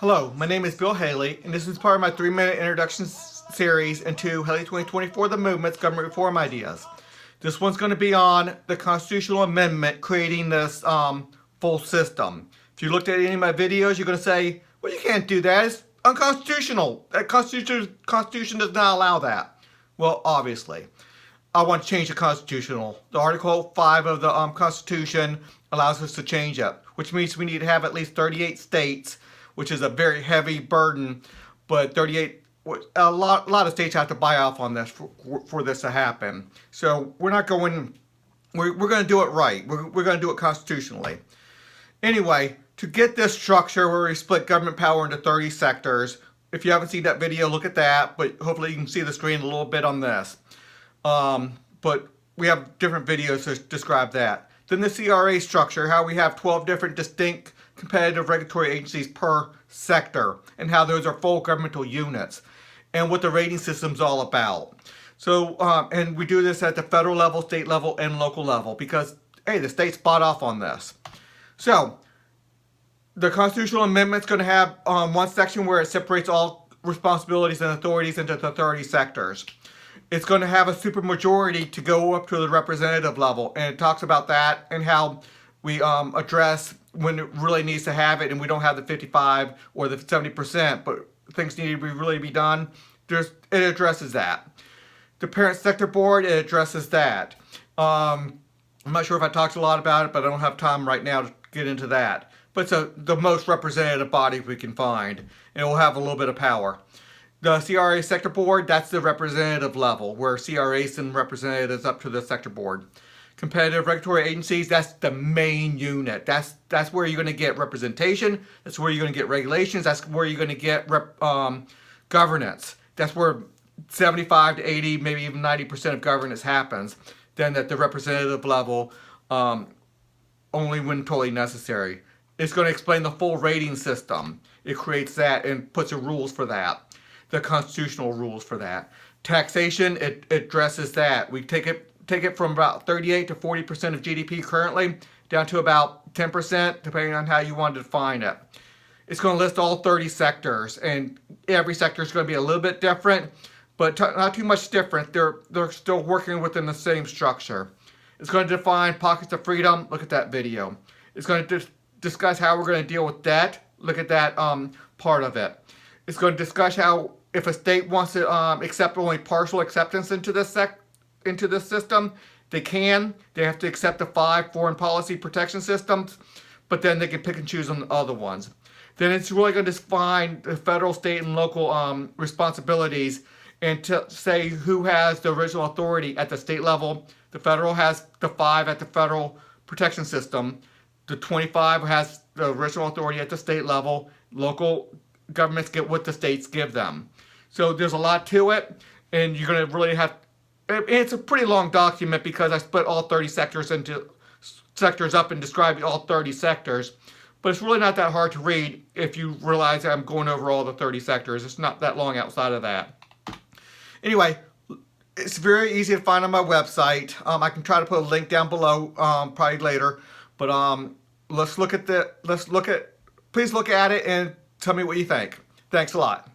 Hello, my name is Bill Haley, and this is part of my 3-minute introduction series into Haley 2024, The Movement's Government Reform Ideas. This one's going to be on the constitutional amendment creating this full system. If you looked at any of my videos, you're going to say, well, you can't do that. It's unconstitutional. That Constitution does not allow that. Well, obviously. I want to change the Constitutional. The Article 5 of the Constitution allows us to change it, which means we need to have at least 38 states, which is a very heavy burden, but a lot of states have to buy off on this for this to happen. So we're going to do it right. We're going to do it constitutionally. Anyway, to get this structure where we split government power into 30 sectors, if you haven't seen that video, look at that, but hopefully you can see the screen a little bit on this. But we have different videos to describe that. Then the CRA structure, how we have 12 different distinct competitive regulatory agencies per sector, and how those are full governmental units, and what the rating system's all about. So, and we do this at the federal level, state level, and local level, because, hey, the state's bought off on this. So, the constitutional amendment's going to have one section where it separates all responsibilities and authorities into the 30 sectors. It's going to have a supermajority to go up to the representative level, and it talks about that and how we address when it really needs to have it, and we don't have the 55 or the 70%, but things need to really be done. It addresses that. The parent sector board, it addresses that. I'm not sure if I talked a lot about it, but I don't have time right now to get into that. But it's the most representative body we can find, and it will have a little bit of power. The CRA sector board, that's the representative level, where CRAs send representatives up to the sector board. Competitive regulatory agencies, that's the main unit. That's where you're going to get representation. That's where you're going to get regulations. That's where you're going to get governance. That's where 75 to 80, maybe even 90% of governance happens. Then at the representative level, only when totally necessary. It's going to explain the full rating system. It creates that and puts the rules for that. The constitutional rules for that. Taxation, it addresses that. We take it from about 38 to 40% of GDP currently down to about 10%, depending on how you want to define it. It's going to list all 30 sectors, and every sector is going to be a little bit different, but not too much different. They're still working within the same structure. It's going to define pockets of freedom. Look at that video. It's going to discuss how we're going to deal with debt. Look at that part of it. It's going to discuss how if a state wants to accept only partial acceptance into this system, they can. They have to accept the 5 foreign policy protection systems, but then they can pick and choose on the other ones. Then it's really going to define the federal, state, and local responsibilities, and to say who has the original authority at the state level. The federal has the 5 at the federal protection system. The 25 has the original authority at the state level. Local governments get what the states give them. So there's a lot to it, and you're going to really have. It's a pretty long document because I split all 30 sectors into sectors up and described all 30 sectors. But it's really not that hard to read if you realize I'm going over all the 30 sectors. It's not that long outside of that. Anyway, it's very easy to find on my website. I can try to put a link down below probably later. But please look at it and tell me what you think. Thanks a lot.